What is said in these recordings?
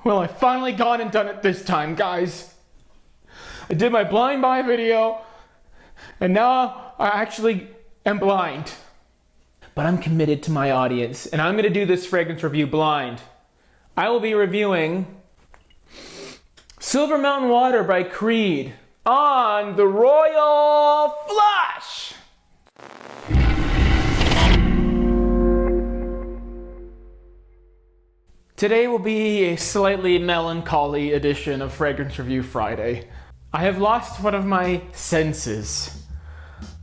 Well, I finally gone and done it this time, guys. I did my blind buy video, and now I actually am blind. But I'm committed to my audience, and I'm gonna do this fragrance review blind. I will be reviewing Silver Mountain Water by Creed on the Royal Flush. Today will be a slightly melancholy edition of Fragrance Review Friday. I have lost one of my senses,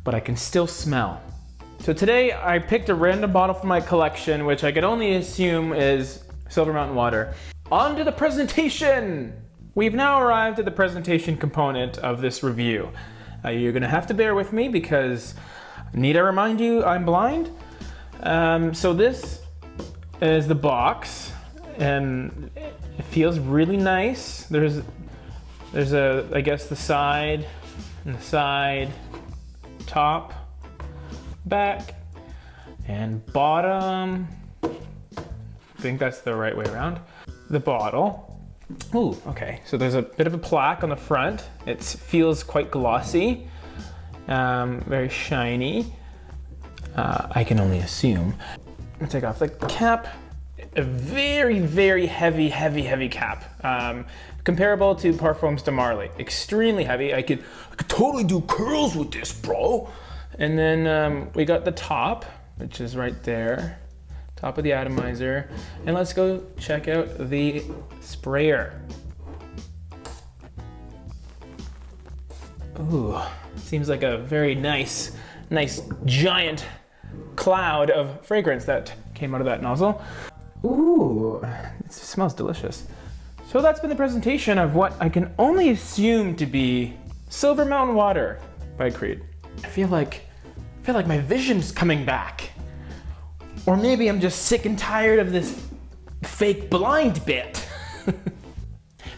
but I can still smell. So today I picked a random bottle from my collection, which I could only assume is Silver Mountain Water. On to the presentation! We've now arrived at the presentation component of this review. You're gonna have to bear with me because, need I remind you, I'm blind? So this is the box, and it feels really nice. There's I guess the side, and the side, top, back, and bottom. I think that's the right way around. The bottle. Ooh, okay, so there's a bit of a plaque on the front. It feels quite glossy, very shiny. I can only assume. I'll take off the cap. A very, very heavy cap. Comparable to Parfums de Marly. Extremely heavy. I could totally do curls with this, bro. And then we got the top, which is right there. Top of the atomizer. And let's go check out the sprayer. Ooh, seems like a very nice giant cloud of fragrance that came out of that nozzle. Ooh, it smells delicious. So that's been the presentation of what I can only assume to be Silver Mountain Water by Creed. I feel like my vision's coming back. Or maybe I'm just sick and tired of this fake blind bit.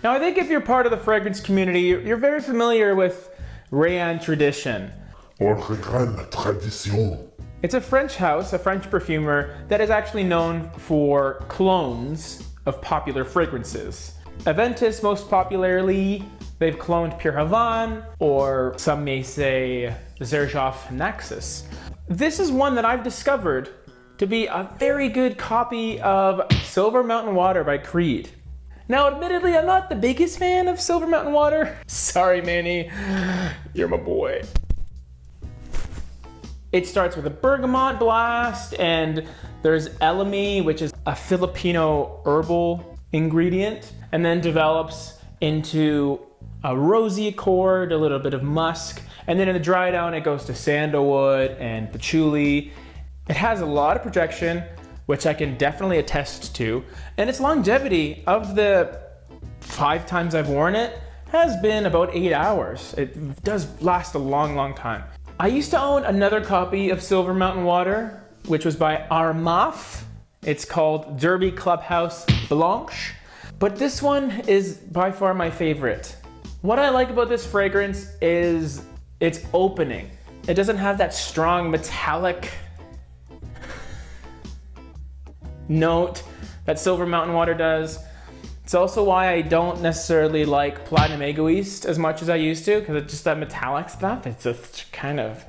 Now I think if you're part of the fragrance community, you're very familiar with Reyane Tradition. Or Reyane Tradition. It's a French house, a French perfumer that is actually known for clones of popular fragrances. Aventus, most popularly, they've cloned Pure Havane, or some may say Xerjoff Naxos. This is one that I've discovered to be a very good copy of Silver Mountain Water by Creed. Now, admittedly, I'm not the biggest fan of Silver Mountain Water. Sorry, Manny, you're my boy. It starts with a bergamot blast, and there's elemi, which is a Filipino herbal ingredient, and then develops into a rosy accord, a little bit of musk, and then in the dry down it goes to sandalwood and patchouli. It has a lot of projection, which I can definitely attest to, and its longevity of the 5 times I've worn it has been about 8 hours. It does last a long time. I used to own another copy of Silver Mountain Water, which was by Armaf. It's called Derby Clubhouse Blanche, but this one is by far my favorite. What I like about this fragrance is its opening. It doesn't have that strong metallic note that Silver Mountain Water does. It's also why I don't necessarily like Platinum Egoist as much as I used to, because it's just that metallic stuff. It's just kind of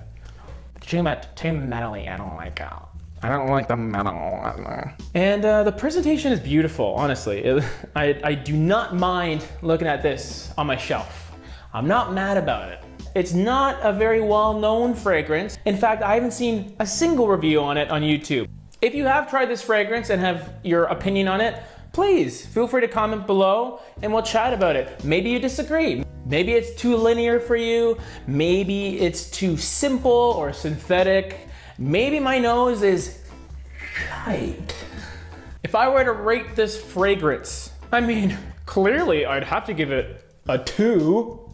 too metally. I don't like it. I don't like the metal. And the presentation is beautiful, honestly. I do not mind looking at this on my shelf. I'm not mad about it. It's not a very well-known fragrance. In fact, I haven't seen a single review on it on YouTube. If you have tried this fragrance and have your opinion on it, please feel free to comment below and we'll chat about it. Maybe you disagree. Maybe it's too linear for you. Maybe it's too simple or synthetic. Maybe my nose is shite. If I were to rate this fragrance, I mean, clearly I'd have to give it a 2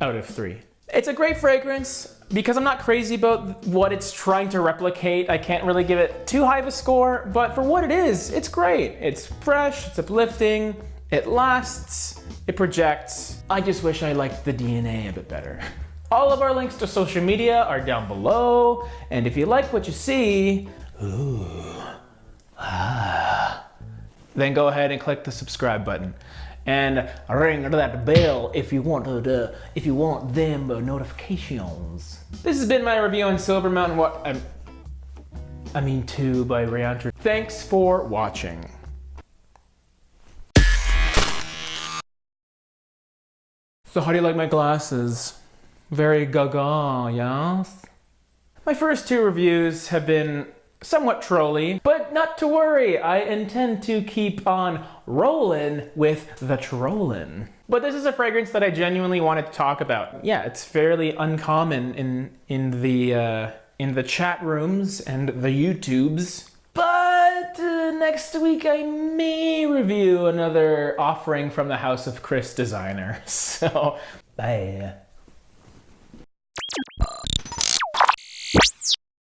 out of 3. It's a great fragrance. Because I'm not crazy about what it's trying to replicate, I can't really give it too high of a score, but for what it is, it's great. It's fresh, it's uplifting, it lasts, it projects. I just wish I liked the DNA a bit better. All of our links to social media are down below, and if you like what you see, then go ahead and click the subscribe button. And ring that bell if you want them notifications. This has been my review on Silver Mountain I mean 2 by Reyane Tradition. Thanks for watching. So how do you like my glasses? Very gaga, yes? My first 2 reviews have been somewhat trolly, but not to worry, I intend to keep on rolling with the trollin'. But this is a fragrance that I genuinely wanted to talk about. Yeah, it's fairly uncommon in the chat rooms and the YouTubes. But next week I may review another offering from the House of Chris designer. So, bye.